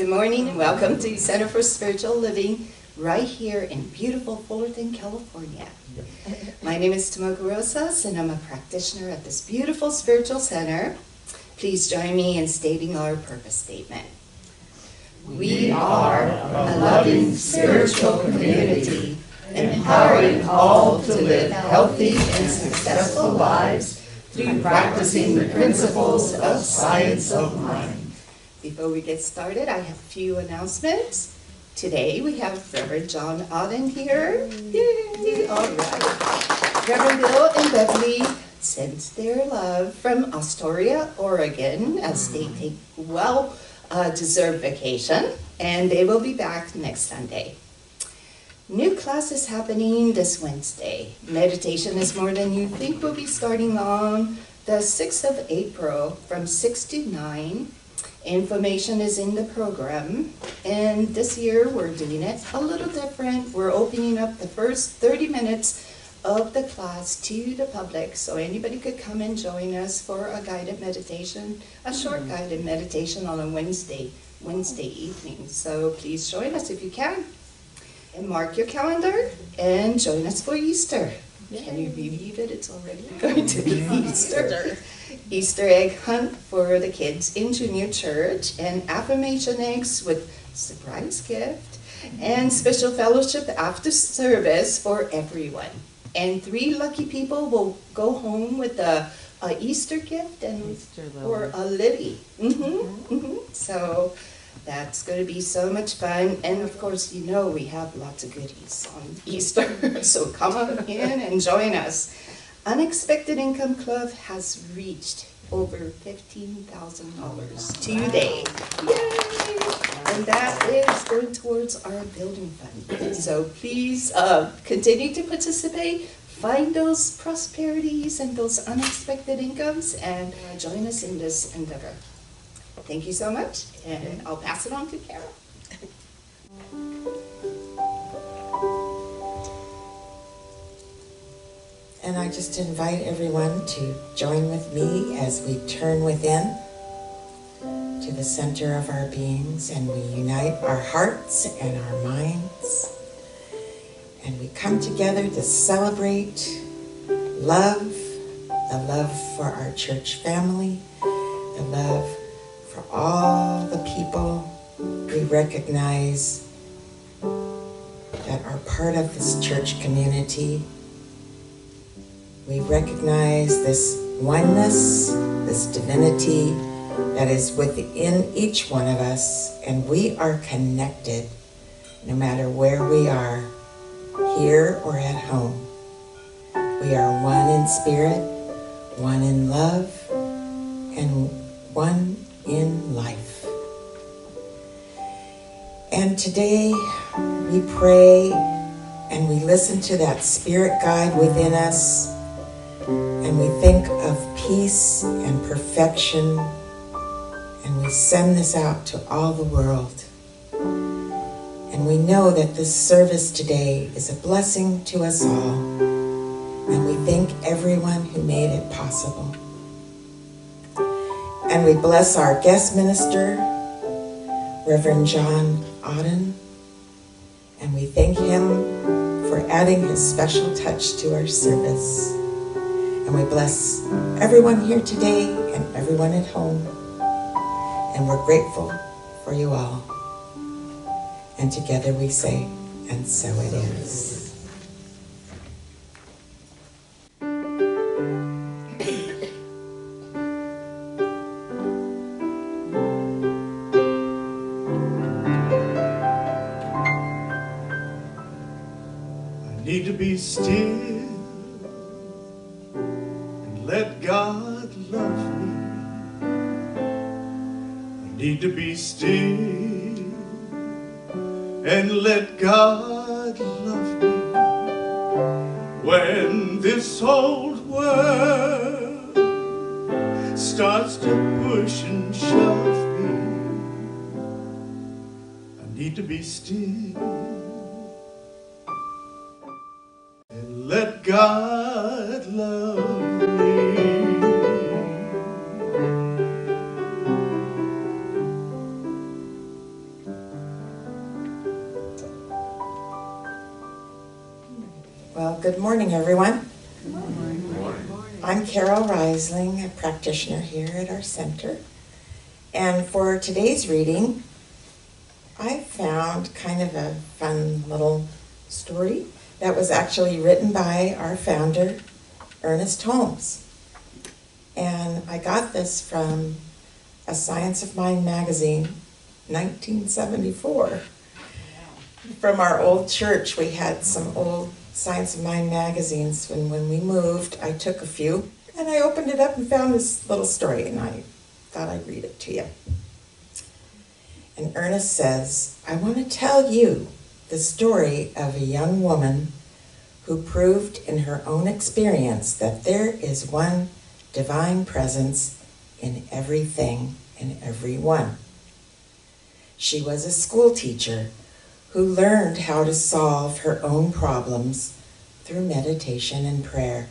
Good morning and welcome to Center for Spiritual Living right here in beautiful Fullerton, California. My name is Tomoko Rosas and I'm a practitioner at this beautiful spiritual center. Please join me in stating our purpose statement. We are a loving spiritual community, empowering all to live healthy and successful lives through practicing the principles of science of mind. Before we get started, I have a few announcements. Today we have Reverend John Odden here. Yay! All right. Reverend Bill and Beverly sent their love from Astoria, Oregon, as they take well-deserved vacation, and they will be back next Sunday. New class is happening this Wednesday. Meditation is More Than You Think will be starting on the 6th of April from 6 to 9. Information is in the program, and this year we're doing it a little different. We're opening up the first 30 minutes of the class to the public, so anybody could come and join us for a guided meditation, a short guided meditation on a Wednesday evening. So please join us if you can, and mark your calendar and join us for Easter. Can you believe it? It's already going to be Easter. Easter egg hunt for the kids in junior church, and affirmation eggs with surprise gift, and special fellowship after service for everyone. And 3 lucky people will go home with a Easter gift and or a Libby. So that's going to be so much fun. And of course, you know we have lots of goodies on Easter. So come on in and join us. Unexpected Income Club has reached over $15,000 today. Yay! And that is going towards our building fund. So please continue to participate. Find those prosperities and those unexpected incomes and join us in this endeavor. Thank you so much, and I'll pass it on to Carol. And I just invite everyone to join with me as we turn within to the center of our beings, and we unite our hearts and our minds, and we come together to celebrate love, the love for our church family, the love for all the people we recognize that are part of this church community. We recognize this oneness, this divinity that is within each one of us, and we are connected no matter where we are, here or at home. We are one in spirit, one in love, and one in life. And today we pray and we listen to that spirit guide within us, and we think of peace and perfection, and we send this out to all the world. And we know that this service today is a blessing to us all, and we thank everyone who made it possible. And we bless our guest minister, Reverend John Odden, and we thank him for adding his special touch to our service. And we bless everyone here today and everyone at home. And we're grateful for you all. And together we say, and so it is. I need to be still and let God love me. I need to be still and let God love me. When this old world starts to push and shove me, I need to be still and let God love me. good morning, everyone. Good morning. I'm Carol Riseling, a practitioner here at our center. And for today's reading, I found kind of a fun little story that was actually written by our founder, Ernest Holmes. And I got this from a Science of Mind magazine, 1974. From our old church, we had some old Science of Mind magazines, and when we moved, I took a few, and I opened it up and found this little story, and I thought I'd read it to you. And Ernest says, I want to tell you the story of a young woman who proved in her own experience that there is one divine presence in everything and everyone. She was a school teacher who learned how to solve her own problems through meditation and prayer.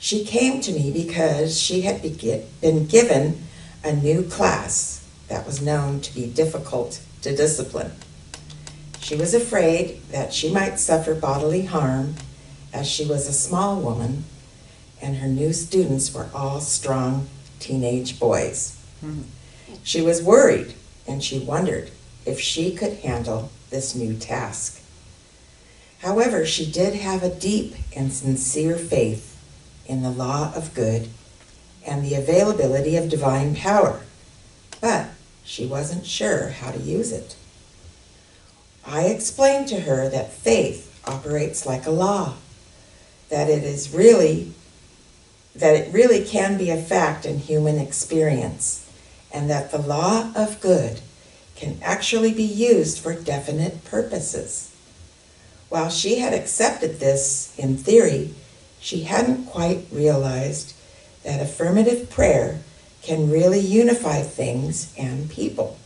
She came to me because she had been given a new class that was known to be difficult to discipline. She was afraid that she might suffer bodily harm as she was a small woman and her new students were all strong teenage boys. She was worried and she wondered if she could handle this new task. However, she did have a deep and sincere faith in the law of good and the availability of divine power, but she wasn't sure how to use it. I explained to her that faith operates like a law, that it really can be a fact in human experience, and that the law of good can actually be used for definite purposes. While she had accepted this in theory, she hadn't quite realized that affirmative prayer can really unify things and people.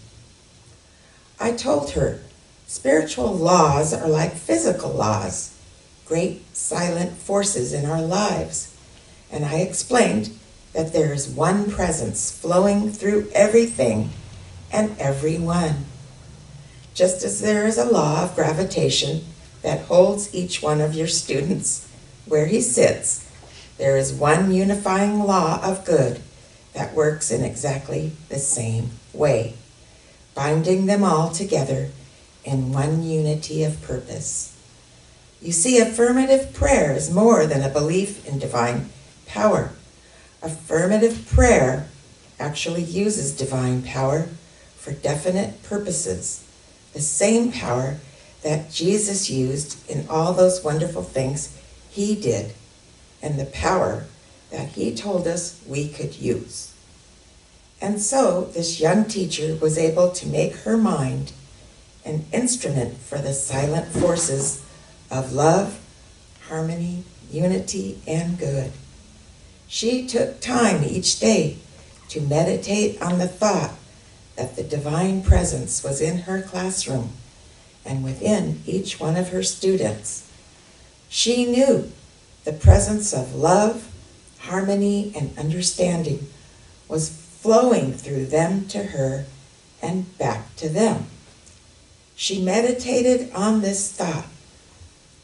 I told her, spiritual laws are like physical laws, great silent forces in our lives, and I explained that there is one presence flowing through everything and everyone. Just as there is a law of gravitation that holds each one of your students where he sits, there is one unifying law of good that works in exactly the same way, binding them all together in one unity of purpose. You see, affirmative prayer is more than a belief in divine power. Affirmative prayer actually uses divine power for definite purposes, the same power that Jesus used in all those wonderful things he did, and the power that he told us we could use. And so this young teacher was able to make her mind an instrument for the silent forces of love, harmony, unity, and good. She took time each day to meditate on the thought that the divine presence was in her classroom and within each one of her students. She knew the presence of love, harmony, and understanding was flowing through them to her and back to them. She meditated on this thought: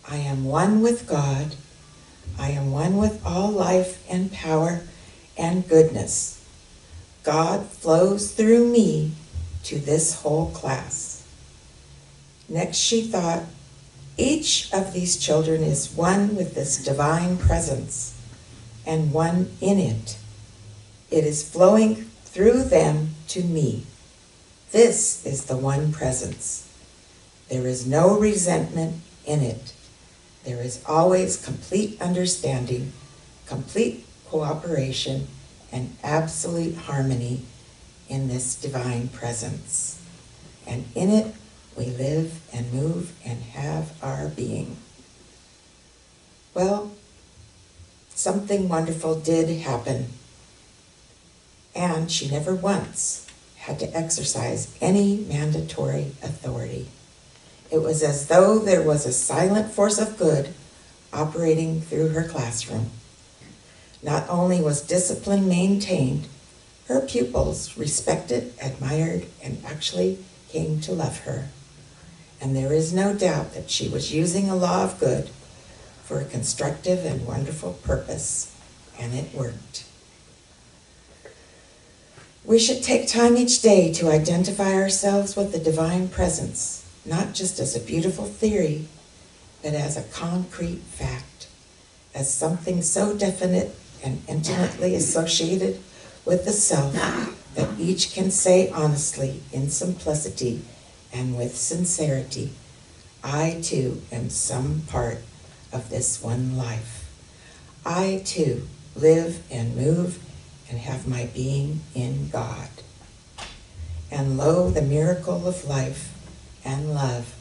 I am one with God. I am one with all life and power and goodness. God flows through me to this whole class. Next she thought, each of these children is one with this divine presence and one in it. It is flowing through them to me. This is the one presence. There is no resentment in it. There is always complete understanding, complete cooperation, and absolute harmony in this divine presence. And in it, we live and move and have our being. Well, something wonderful did happen, and she never once had to exercise any mandatory authority. It was as though there was a silent force of good operating through her classroom. Not only was discipline maintained, her pupils respected, admired, and actually came to love her. And there is no doubt that she was using a law of good for a constructive and wonderful purpose, and it worked. We should take time each day to identify ourselves with the divine presence, not just as a beautiful theory, but as a concrete fact, as something so definite and intimately associated with the self that each can say honestly, in simplicity, and with sincerity, I too am some part of this one life. I too live and move and have my being in God. And lo, the miracle of life and love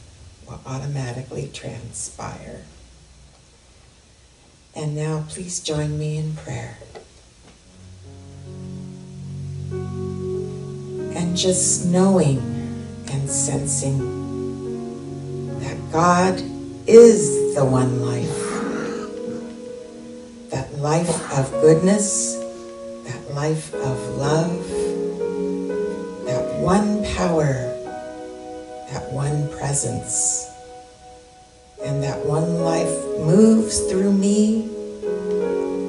will automatically transpire. And now please join me in prayer. And just knowing and sensing that God is the one life, that life of goodness, that life of love, that one power, that one presence, and that one life moves through me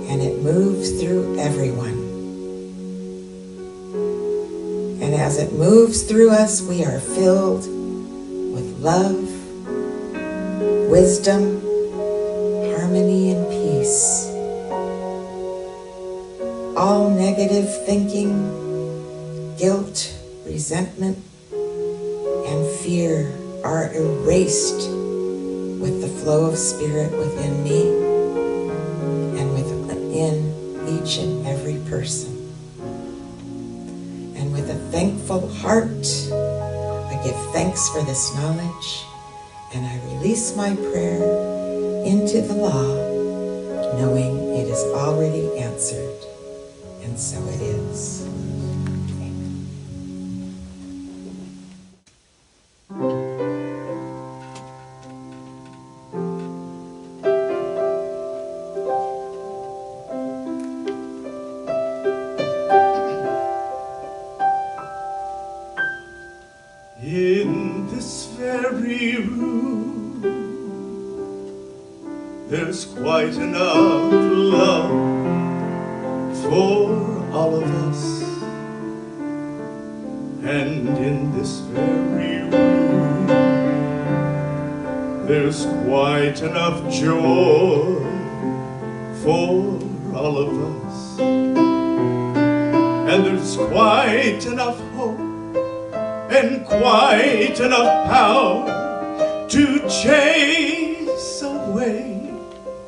and it moves through everyone. And as it moves through us, we are filled with love, wisdom, harmony, and peace. All negative thinking, guilt, resentment, and fear are erased with the flow of spirit within me and within each and every person. And with a thankful heart, I give thanks for this knowledge, and I release my prayer into the law, knowing it is already answered. And so it is. In this very room, there's quite enough love for all of us. And in this very room, there's quite enough joy for all of us. And there's quite enough hope and quite enough power to chase away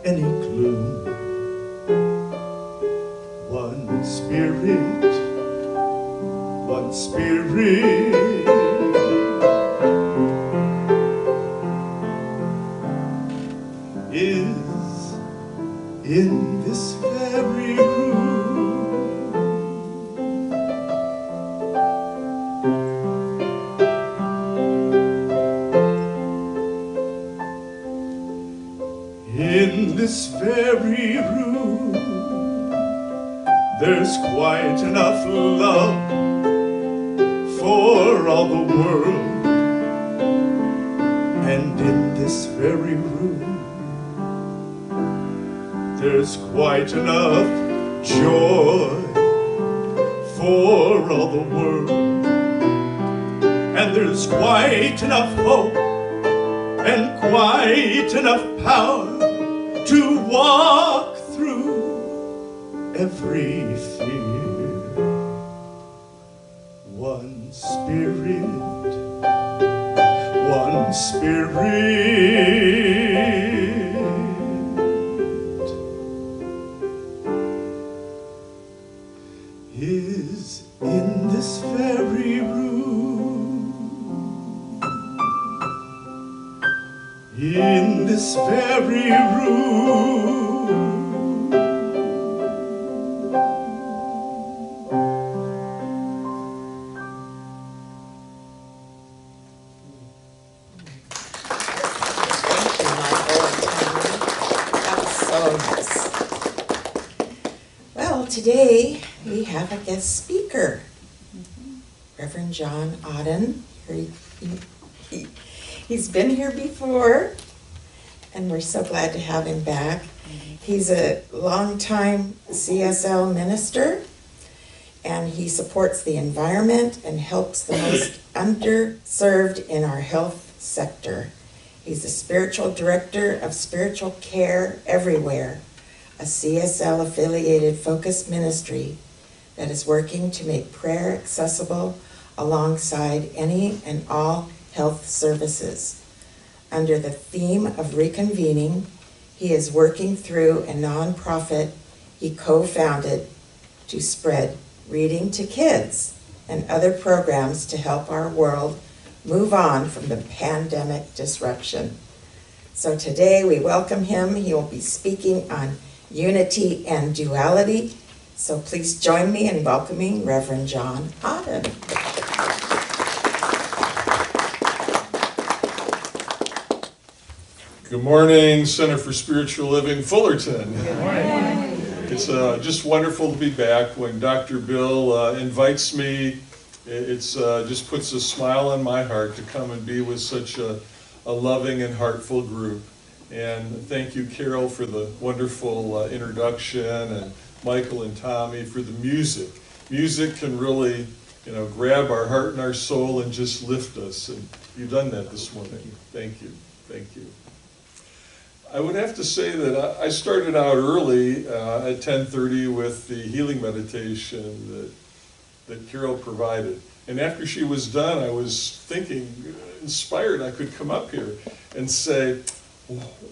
any gloom. One spirit, one spirit, is in this very room. In this very room, there's quite enough love for all the world. And in this very room, there's quite enough joy for all the world. And there's quite enough hope and quite enough power to walk through every fear. One spirit, one spirit is in this very room. In this very room. Well, today we have a guest speaker, Reverend John Odden. He's been here before, and we're so glad to have him back. He's a longtime CSL minister, and he supports the environment and helps the most underserved in our health sector. He's the spiritual director of Spiritual Care Everywhere, a CSL-affiliated focused ministry that is working to make prayer accessible alongside any and all health services. Under the theme of reconvening, he is working through a nonprofit he co-founded to spread reading to kids and other programs to help our world move on from the pandemic disruption. So today we welcome him. He will be speaking on unity and duality. So please join me in welcoming Reverend John Odden. Good morning, Center for Spiritual Living, Fullerton. Good morning. It's just wonderful to be back. When Dr. Bill invites me, it's just puts a smile on my heart to come and be with such a loving and heartful group. And thank you, Carol, for the wonderful introduction, and Michael and Tommy for the music. Music can really, grab our heart and our soul and just lift us. And you've done that this morning. Thank you. Thank you. I would have to say that I started out early at 10:30 with the healing meditation that Carol provided. And after she was done, I was thinking, inspired, I could come up here and say,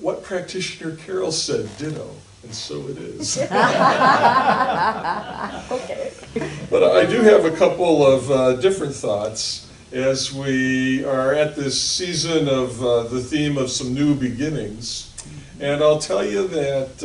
what practitioner Carol said, ditto. And so it is. Okay. But I do have a couple of different thoughts as we are at this season of the theme of some new beginnings. And I'll tell you that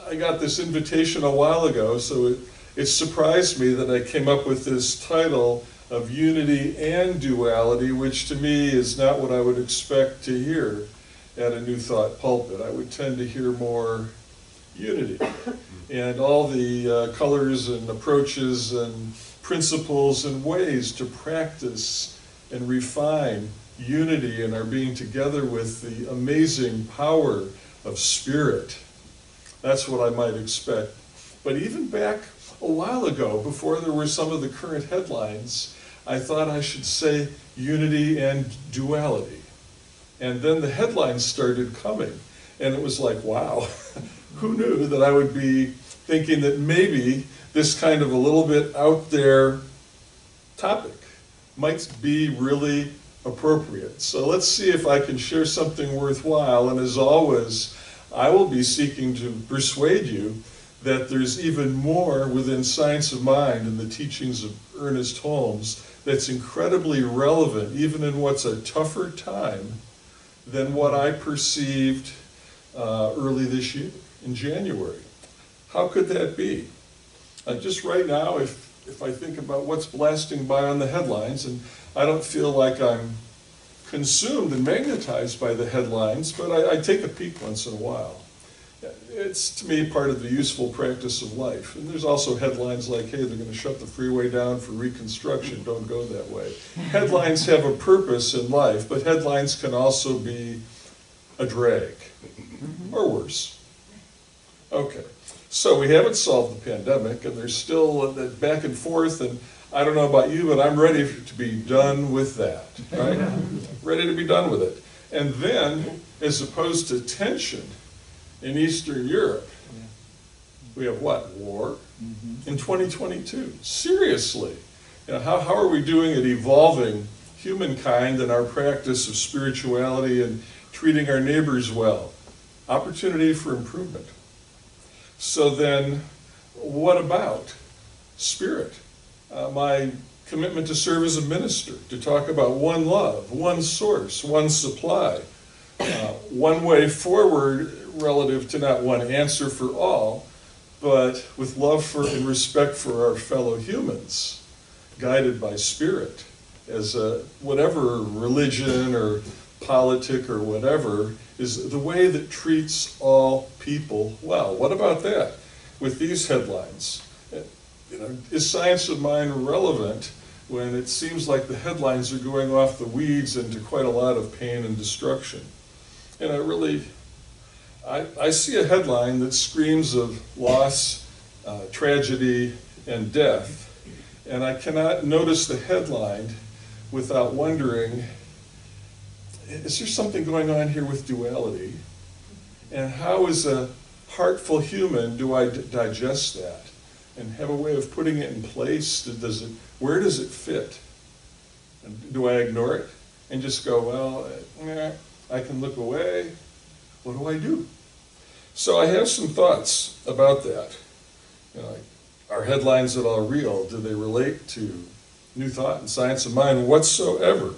I got this invitation a while ago, so it surprised me that I came up with this title of Unity and Duality, which to me is not what I would expect to hear at a New Thought pulpit. I would tend to hear more unity and all the colors and approaches and principles and ways to practice and refine unity and our being together with the amazing power of spirit. That's what I might expect. But even back a while ago, before there were some of the current headlines, I thought I should say unity and duality. And then the headlines started coming, and it was like, wow, who knew that I would be thinking that maybe this kind of a little bit out there topic might be really appropriate. So let's see if I can share something worthwhile, and as always, I will be seeking to persuade you that there's even more within Science of Mind and the teachings of Ernest Holmes that's incredibly relevant, even in what's a tougher time, than what I perceived early this year, in January. How could that be? Just right now, if I think about what's blasting by on the headlines, and I don't feel like I'm consumed and magnetized by the headlines, but I take a peek once in a while. It's, to me, part of the useful practice of life. And there's also headlines like, hey, they're going to shut the freeway down for reconstruction, don't go that way. Headlines have a purpose in life, but headlines can also be a drag, or worse. Okay, so we haven't solved the pandemic, and there's still that back and forth, and I don't know about you, but I'm ready to be done with that, right? Ready to be done with it. And then, as opposed to tension in Eastern Europe, we have what? War in 2022. Seriously. How are we doing at evolving humankind and our practice of spirituality and treating our neighbors well? Opportunity for improvement. So then, what about spirit? My commitment to serve as a minister, to talk about one love, one source, one supply, one way forward relative to not one answer for all, but with love for and respect for our fellow humans, guided by spirit, as whatever religion or politic or whatever is the way that treats all people well. What about that with these headlines? Is Science of Mind relevant when it seems like the headlines are going off the weeds into quite a lot of pain and destruction? And I see a headline that screams of loss, tragedy, and death. And I cannot notice the headline without wondering, is there something going on here with duality? And how, as a heartful human, do I digest that and have a way of putting it in place? Where does it fit? And do I ignore it and just go, well, I can look away? What do I do? So I have some thoughts about that. Are headlines at all real? Do they relate to New Thought and Science of Mind whatsoever,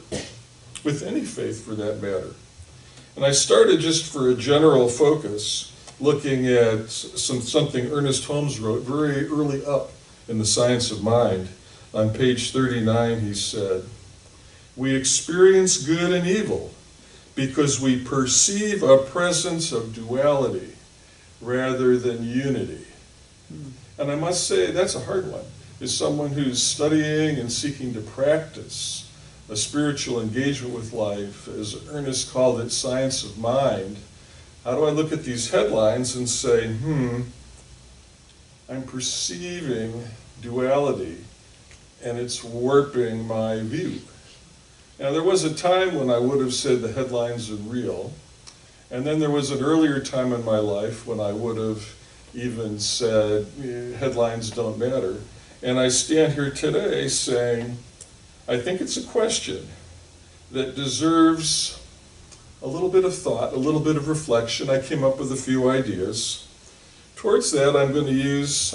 with any faith for that matter? And I started just for a general focus looking at something Ernest Holmes wrote very early up in the Science of Mind. On page 39 he said, "We experience good and evil because we perceive a presence of duality rather than unity." And I must say, that's a hard one. As someone who's studying and seeking to practice a spiritual engagement with life, as Ernest called it, science of mind, how do I look at these headlines and say, I'm perceiving duality and it's warping my view? Now, there was a time when I would have said the headlines are real, and then there was an earlier time in my life when I would have even said headlines don't matter. And I stand here today saying, I think it's a question that deserves a little bit of thought, a little bit of reflection. I came up with a few ideas. Towards that, I'm going to use,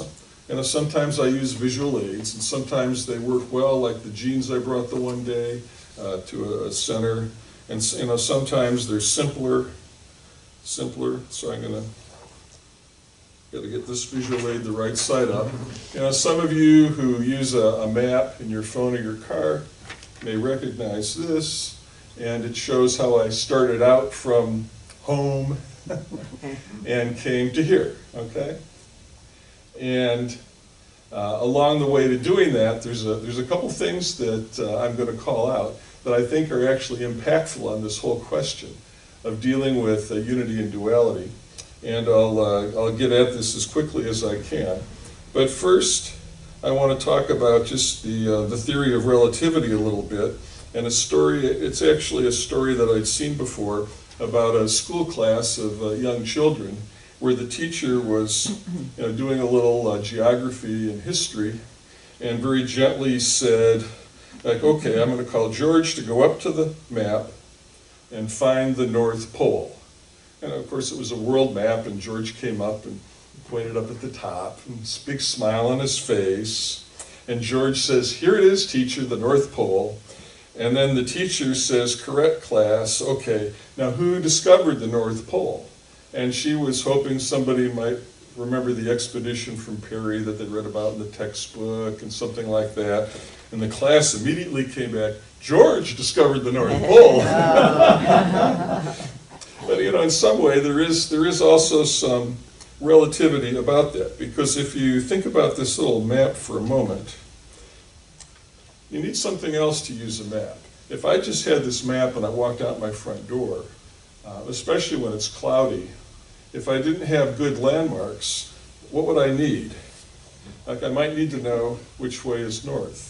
sometimes I use visual aids, and sometimes they work well, like the jeans I brought the one day to a center. And sometimes they're simpler. So I'm going to got to get this visual aid the right side up. Some of you who use a map in your phone or your car may recognize this, and it shows how I started out from home and came to here, okay? And along the way to doing that, there's a couple things that I'm going to call out that I think are actually impactful on this whole question of dealing with unity and duality. And I'll get at this as quickly as I can. But first, I want to talk about just the theory of relativity a little bit, and a story. It's actually a story that I'd seen before about a school class of young children, where the teacher was doing a little geography and history, and very gently said, like, okay, I'm going to call George to go up to the map and find the North Pole. And of course it was a world map, and George came up and pointed up at the top, and this big smile on his face. And George says, "Here it is, teacher, the North Pole." And then the teacher says, "Correct, class. Okay, now who discovered the North Pole?" And she was hoping somebody might remember the expedition from Perry that they read about in the textbook and something like that. And the class immediately came back, "George discovered the North Pole." But in some way there is also some relativity about that, because if you think about this little map for a moment, you need something else to use a map. If I just had this map and I walked out my front door, especially when it's cloudy, if I didn't have good landmarks, what would I need? Like, I might need to know which way is north.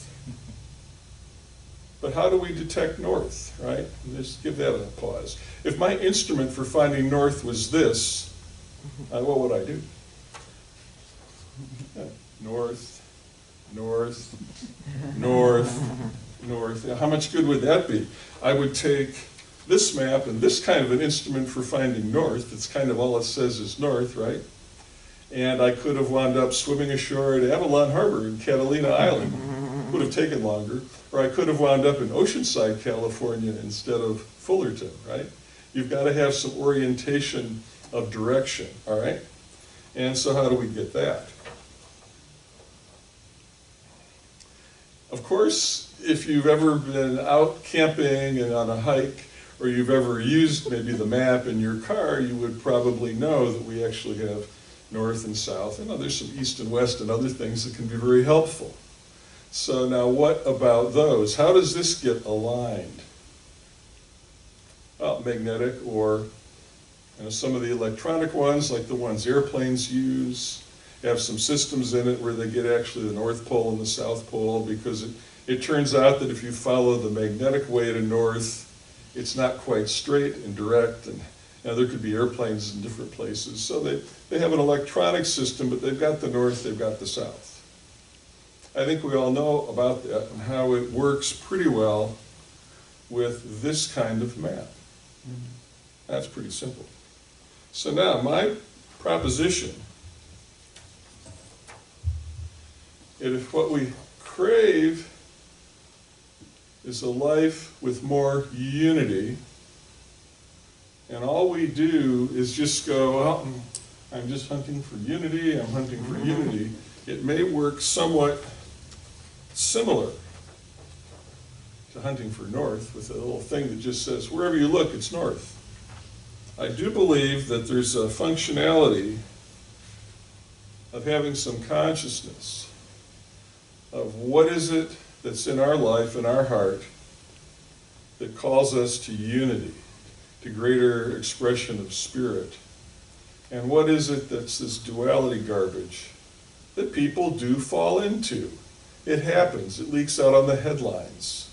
But how do we detect north, right? Just give that a pause. If my instrument for finding north was this, what would I do? North, north, north, north. How much good would that be? I would take this map and this kind of an instrument for finding north. It's kind of all it says is north, right? And I could have wound up swimming ashore at Avalon Harbor in Catalina Island. Would have taken longer. Or I could have wound up in Oceanside, California instead of Fullerton, right? You've got to have some orientation of direction, all right? And so how do we get that? Of course, if you've ever been out camping and on a hike, or you've ever used maybe the map in your car, you would probably know that we actually have north and south. And there's some east and west and other things that can be very helpful. So now what about those? How does this get aligned? Well, magnetic or Some of the electronic ones, like the ones airplanes use, have some systems in it where they get actually the North Pole and the South Pole, because it turns out that if you follow the magnetic way to north, it's not quite straight and direct, and there could be airplanes in different places. So they have an electronic system, but they've got the north, they've got the south. I think we all know about that and how it works pretty well with this kind of map. That's pretty simple. So now, my proposition, if what we crave is a life with more unity, and all we do is just go, well, I'm just hunting for unity, I'm hunting for unity, it may work somewhat similar to hunting for north, with a little thing that just says, wherever you look, it's north. I do believe that there's a functionality of having some consciousness of what is it that's in our life, in our heart, that calls us to unity, to greater expression of spirit. And what is it that's this duality garbage that people do fall into? It happens. It leaks out on the headlines.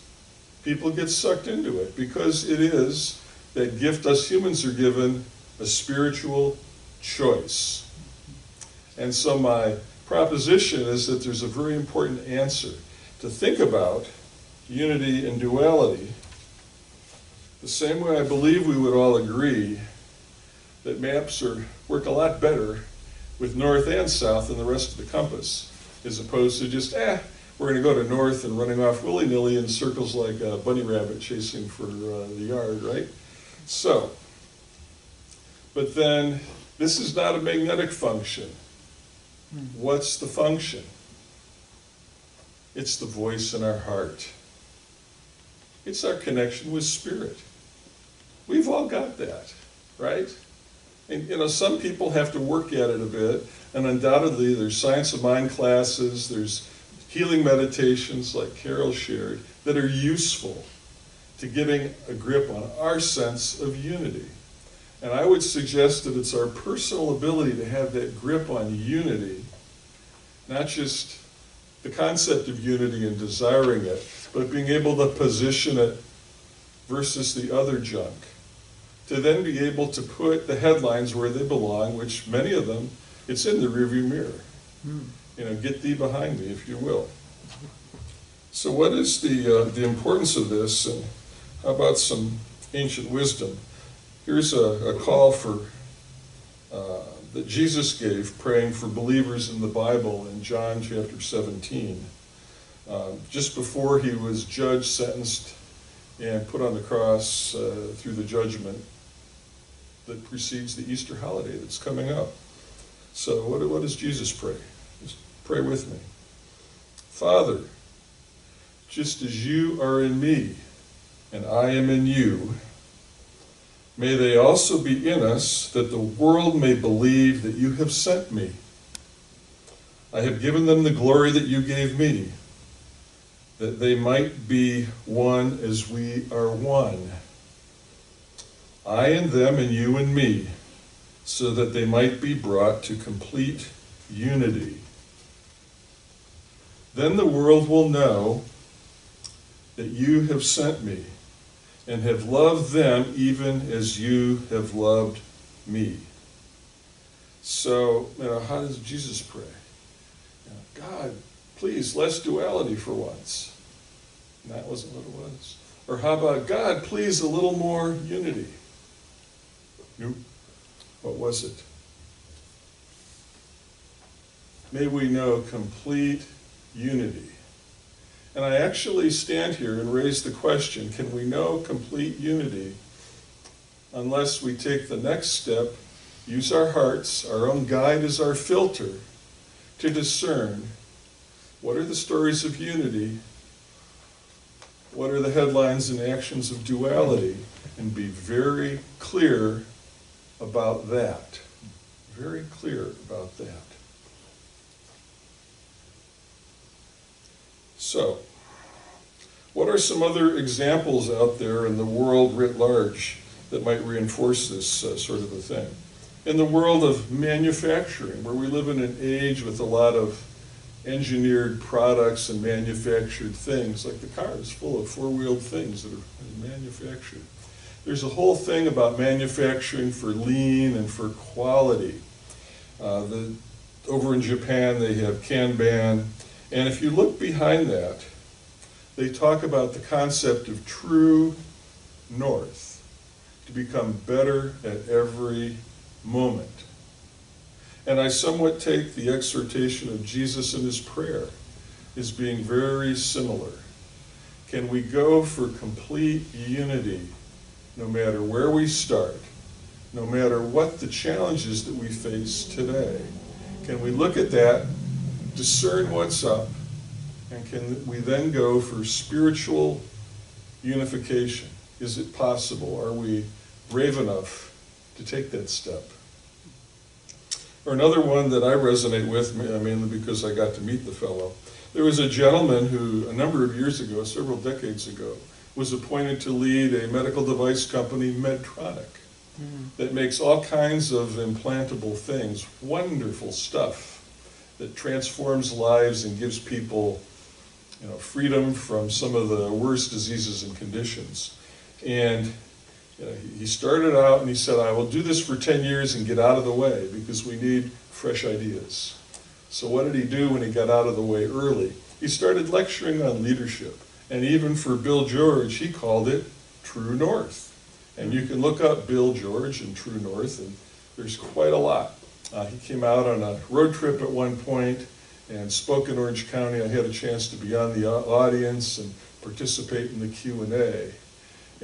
People get sucked into it because it is that gift us humans are given, a spiritual choice. And so my proposition is that there's a very important answer to think about unity and duality the same way I believe we would all agree that maps work a lot better with north and south than the rest of the compass, as opposed to just, we're going to go to north and running off willy-nilly in circles like a bunny rabbit chasing for the yard, right? So, but then this is not a magnetic function. What's the function? It's the voice in our heart. It's our connection with spirit. We've all got that, right? And some people have to work at it a bit, and undoubtedly there's science of mind classes, there's healing meditations like Carol shared that are useful to getting a grip on our sense of unity. And I would suggest that it's our personal ability to have that grip on unity, not just the concept of unity and desiring it, but being able to position it versus the other junk, to then be able to put the headlines where they belong, which many of them, it's in the rearview mirror. Get thee behind me, if you will. So what is the importance of this, and how about some ancient wisdom? Here's a call for that Jesus gave, praying for believers in the Bible in John chapter 17. Just before he was judged, sentenced, and put on the cross through the judgment that precedes the Easter holiday that's coming up. So what does Jesus pray? Just pray with me. Father, just as you are in me and I am in you, may they also be in us, that the world may believe that you have sent me. I have given them the glory that you gave me, that they might be one as we are one. I and them and you and me, so that they might be brought to complete unity. Then the world will know that you have sent me and have loved them even as you have loved me. So, how does Jesus pray? God, please, less duality for once. And that wasn't what it was. Or how about, God, please, a little more unity? Nope. What was it? May we know complete unity. And I actually stand here and raise the question, can we know complete unity unless we take the next step, use our hearts, our own guide as our filter, to discern what are the stories of unity, what are the headlines and actions of duality, and be very clear about that. Very clear about that. So, what are some other examples out there in the world writ large that might reinforce this sort of a thing. In the world of manufacturing, where we live in an age with a lot of engineered products and manufactured things, like the car is full of four-wheeled things that are manufactured. There's a whole thing about manufacturing for lean and for quality. Over in Japan, they have Kanban, and if you look behind that, they talk about the concept of true north, to become better at every moment. And I somewhat take the exhortation of Jesus in his prayer as being very similar. Can we go for complete unity no matter where we start, no matter what the challenges that we face today? Can we look at that, discern what's up, and can we then go for spiritual unification? Is it possible? Are we brave enough to take that step? Or another one that I resonate with, mainly because I got to meet the fellow. There was a gentleman who, a number of years ago, several decades ago, was appointed to lead a medical device company, Medtronic, that makes all kinds of implantable things, wonderful stuff that transforms lives and gives people, freedom from some of the worst diseases and conditions. And he started out and he said, I will do this for 10 years and get out of the way because we need fresh ideas. So what did he do when he got out of the way early? He started lecturing on leadership. And even for Bill George, he called it True North. And you can look up Bill George and True North, and there's quite a lot. He came out on a road trip at one point and spoke in Orange County. I had a chance to be on the audience and participate in the Q&A.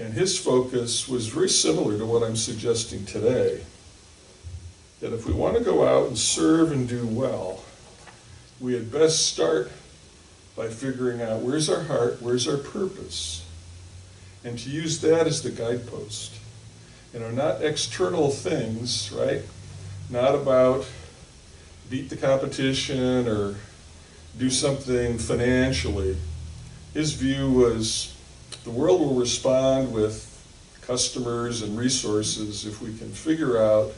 And his focus was very similar to what I'm suggesting today, that if we want to go out and serve and do well, we had best start by figuring out where's our heart, where's our purpose, and to use that as the guidepost. Not external things, right? Not about beat the competition or do something financially. His view was the world will respond with customers and resources if we can figure out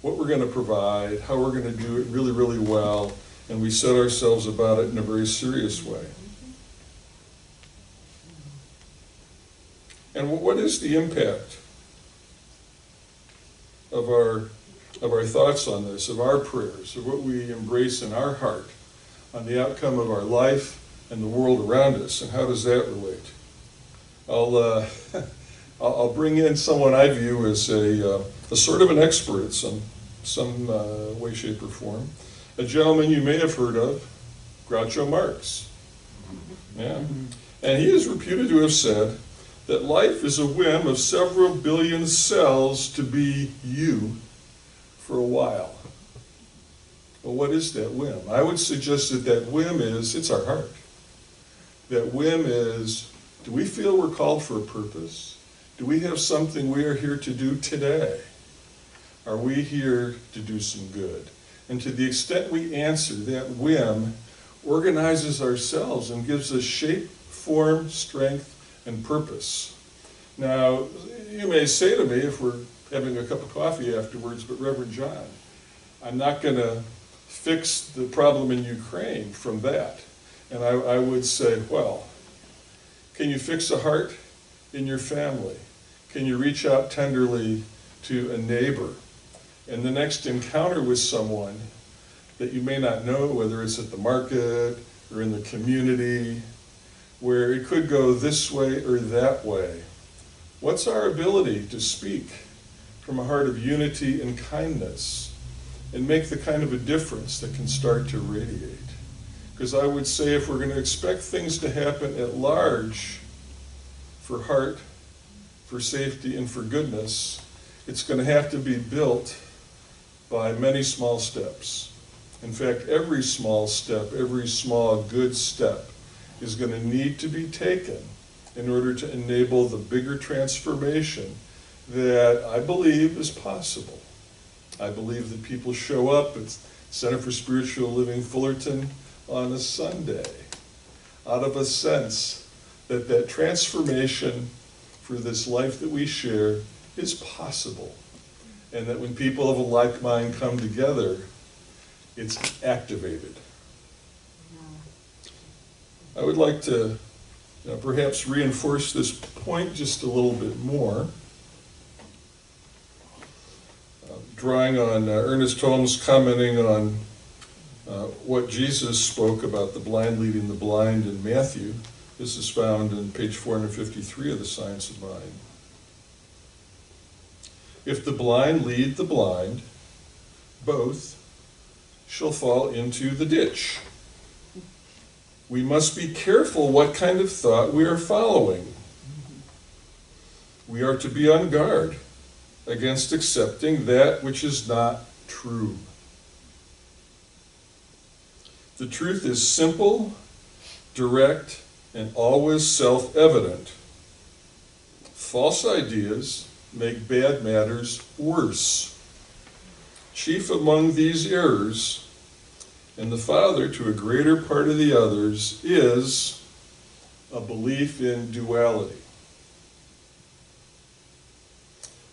what we're going to provide, how we're going to do it really, really well, and we set ourselves about it in a very serious way. And what is the impact of our thoughts on this, of our prayers, of what we embrace in our heart on the outcome of our life and the world around us, and how does that relate? I'll bring in someone I view as a sort of an expert at some way, shape, or form. A gentleman you may have heard of, Groucho Marx. Yeah. And he is reputed to have said that life is a whim of several billion cells to be you for a while. Well, what is that whim? I would suggest that whim it's our heart. That whim is, do we feel we're called for a purpose? Do we have something we are here to do today? Are we here to do some good? And to the extent we answer, that whim organizes ourselves and gives us shape, form, strength, and purpose. Now, you may say to me, if we're having a cup of coffee afterwards, but Reverend John, I'm not going to fix the problem in Ukraine from that. And I would say, well, can you fix a heart in your family? Can you reach out tenderly to a neighbor? And the next encounter with someone that you may not know, whether it's at the market or in the community, where it could go this way or that way. What's our ability to speak from a heart of unity and kindness and make the kind of a difference that can start to radiate? Because I would say if we're going to expect things to happen at large for heart, for safety, and for goodness, it's going to have to be built by many small steps. In fact, every small step, every small good step is going to need to be taken in order to enable the bigger transformation that I believe is possible. I believe that people show up at Center for Spiritual Living Fullerton on a Sunday out of a sense that that transformation for this life that we share is possible. And that when people of a like mind come together, it's activated. I would like to perhaps reinforce this point just a little bit more. Drawing on Ernest Holmes commenting on what Jesus spoke about the blind leading the blind in Matthew. This is found in page 453 of the Science of Mind. If the blind lead the blind, both shall fall into the ditch. We must be careful what kind of thought we are following. We are to be on guard against accepting that which is not true. The truth is simple, direct, and always self-evident. False ideas make bad matters worse. Chief among these errors, and the father to a greater part of the others, is a belief in duality.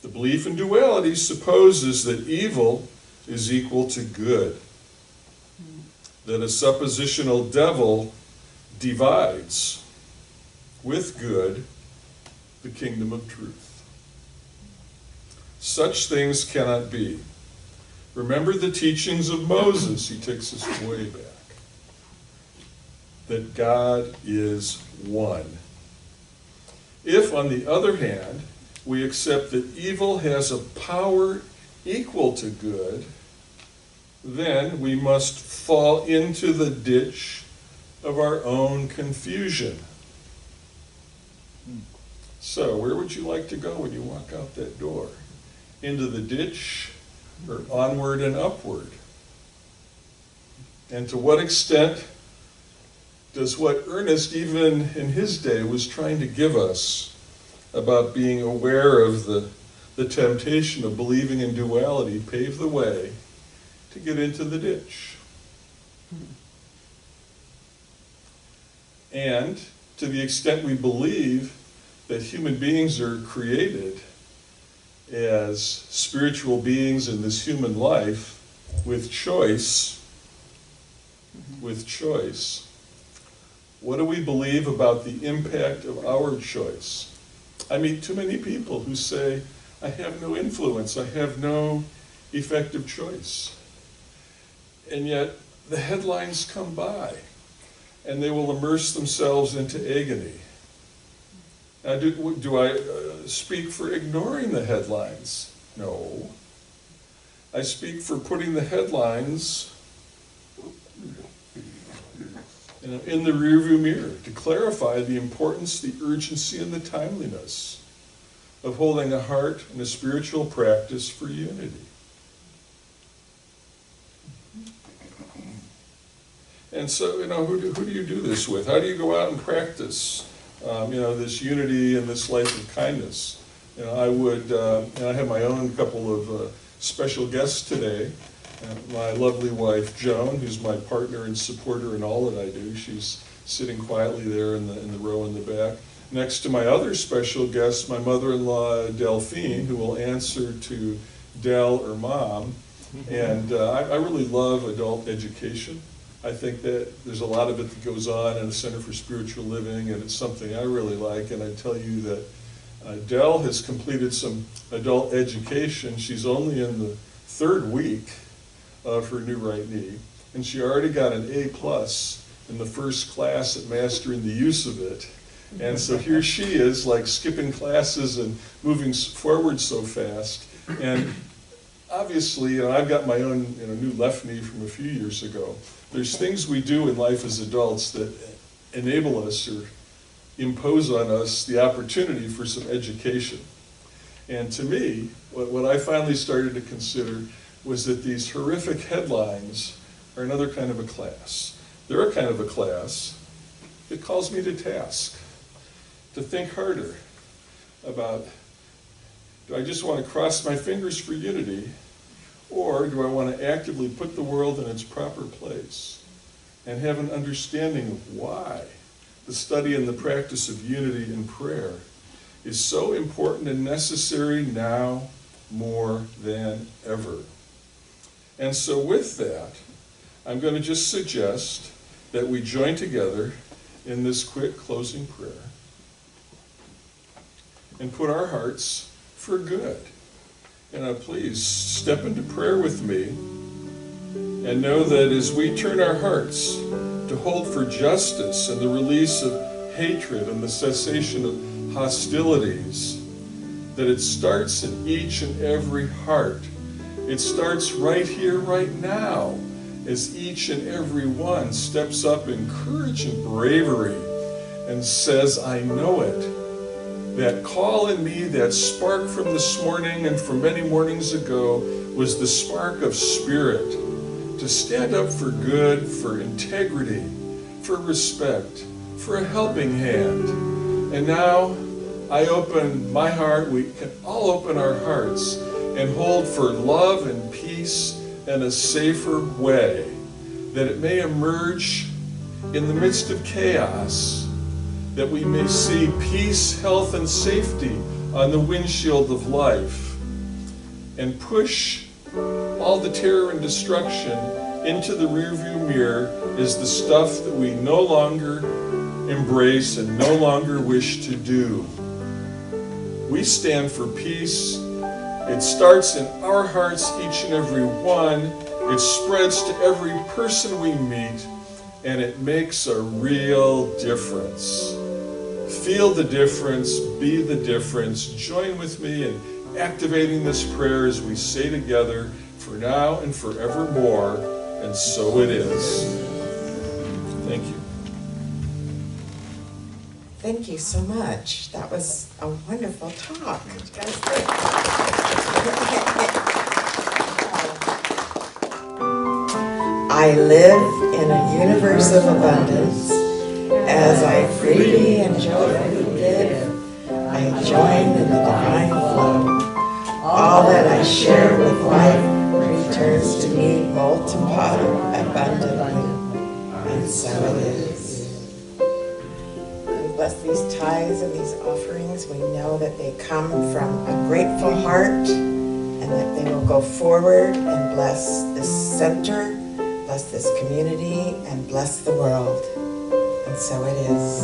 The belief in duality supposes that evil is equal to good, that a suppositional devil divides with good the kingdom of truth. Such things cannot be. Remember the teachings of Moses, he takes us way back, that God is one. If, on the other hand, we accept that evil has a power equal to good, then we must fall into the ditch of our own confusion. So, where would you like to go when you walk out that door? Into the ditch or onward and upward? And to what extent does what Ernest, even in his day, was trying to give us about being aware of the temptation of believing in duality pave the way to get into the ditch? And to the extent we believe that human beings are created as spiritual beings in this human life with choice, what do we believe about the impact of our choice? I meet too many people who say, I have no influence, I have no effective choice. And yet the headlines come by and they will immerse themselves into agony. Now, do I speak for ignoring the headlines? No. I speak for putting the headlines in the rearview mirror to clarify the importance, the urgency, and the timeliness of holding a heart and a spiritual practice for unity. And so, who do you do this with? How do you go out and practice, this unity and this life of kindness? I would, and I have my own couple of special guests today. My lovely wife, Joan, who's my partner and supporter in all that I do. She's sitting quietly there in the row in the back. Next to my other special guest, my mother-in-law, Delphine, who will answer to Del or Mom. And I really love adult education. I think that there's a lot of it that goes on in the Center for Spiritual Living, and it's something I really like. And I tell you that Del has completed some adult education. She's only in the third week of her new right knee, and she already got an A+ in the first class at mastering the use of it. And so here she is, like skipping classes and moving forward so fast. And obviously, I've got my own new left knee from a few years ago. There's things we do in life as adults that enable us or impose on us the opportunity for some education. And to me, what I finally started to consider was that these horrific headlines are another kind of a class. They're a kind of a class that calls me to task, to think harder about, do I just want to cross my fingers for unity, or do I want to actively put the world in its proper place and have an understanding of why the study and the practice of unity and prayer is so important and necessary now more than ever. And so with that, I'm going to just suggest that we join together in this quick closing prayer and put our hearts for good. And please step into prayer with me and know that as we turn our hearts to hold for justice and the release of hatred and the cessation of hostilities, that it starts in each and every heart. It starts right here, right now, as each and every one steps up in courage and bravery and says, I know it. That call in me, that spark from this morning and from many mornings ago, was the spark of spirit to stand up for good, for integrity, for respect, for a helping hand. And now I open my heart, we can all open our hearts and hold for love and peace and a safer way, that it may emerge in the midst of chaos, that we may see peace, health, and safety on the windshield of life, and push all the terror and destruction into the rearview mirror is the stuff that we no longer embrace and no longer wish to do. We stand for peace. It starts in our hearts, each and every one. It spreads to every person we meet, and it makes a real difference. Feel the difference, be the difference. Join with me in activating this prayer as we say together, for now and forevermore, and so it is. Thank you. Thank you so much. That was a wonderful talk. I live in a universe of abundance. As I freely and joyfully live, I join in the divine flow. All that I share with life returns to me multiplied abundantly. And so it is. We bless these tithes and these offerings. We know that they come from a grateful heart and that they will go forward and bless this center, bless this community, and bless the world. And so it is.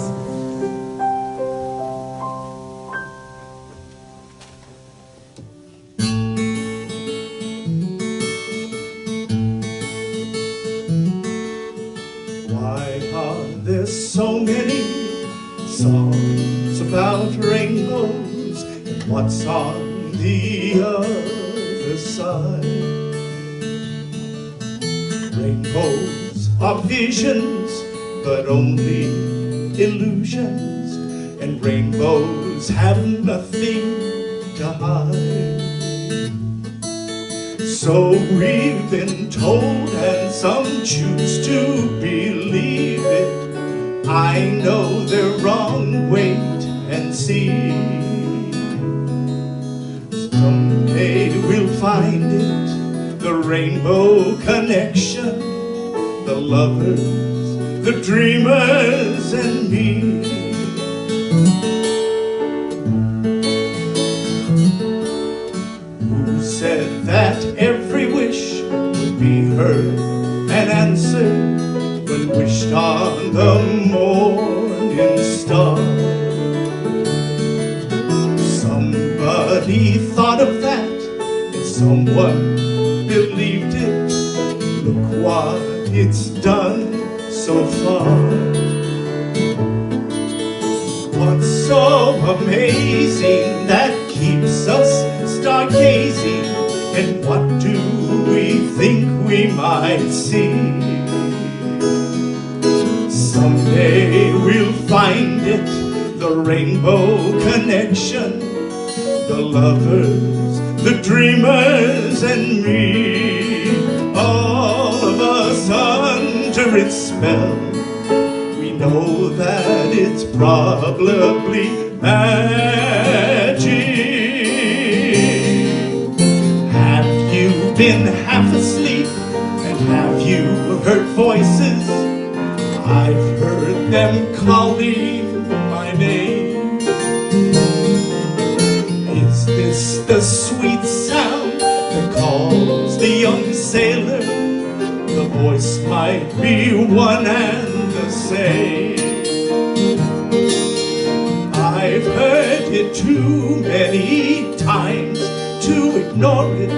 Why are there so many songs about rainbows? And what's on the other side? Rainbows are visions, but only illusions, and rainbows have nothing to hide. So we've been told, and some choose to believe it. I know they're wrong, wait and see. Someday we'll find it, the rainbow connection, the lovers, the dreamers, and me. Who said that every wish would be heard and answered when wished on the morning star? Somebody thought of that and someone believed it. Look what it's done so far. What's so amazing that keeps us stargazing, and what do we think we might see? Someday we'll find it, the rainbow connection, the lovers, the dreamers, and me. All of us under its spell, we know that it's probably magic. Have you been half asleep, and have you heard voices? I've heard them calling my name. a sweet sound that calls the young sailor. The voice might be one and the same. I've heard it too many times to ignore it.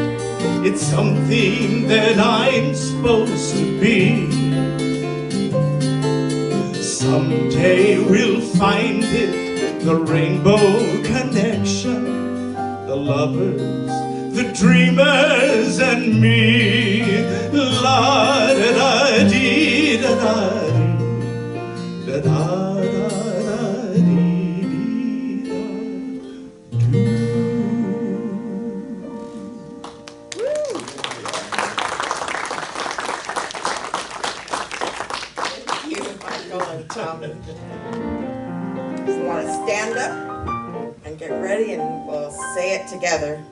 It's something that I'm supposed to be. Someday we'll find it, the rainbow connection, the lovers, the dreamers, and me. La da da dee da da dee da da da da dee dee da doo. Thank you, Michael and Tom. Just want to stand up and get ready, and we'll say it together.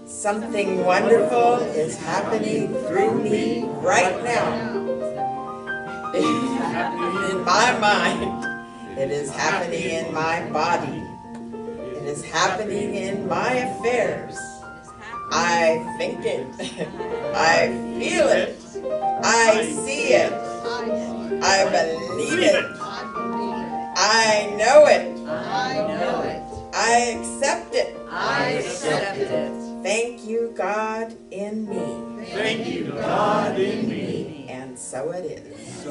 Something wonderful is happening through me right now. It is happening in my mind. It is happening in my body. It is happening in my affairs. I think it. I feel it. I see it. I believe it. I know it. I accept it. Thank you, God, in me. Thank you, God, in me. And so it is.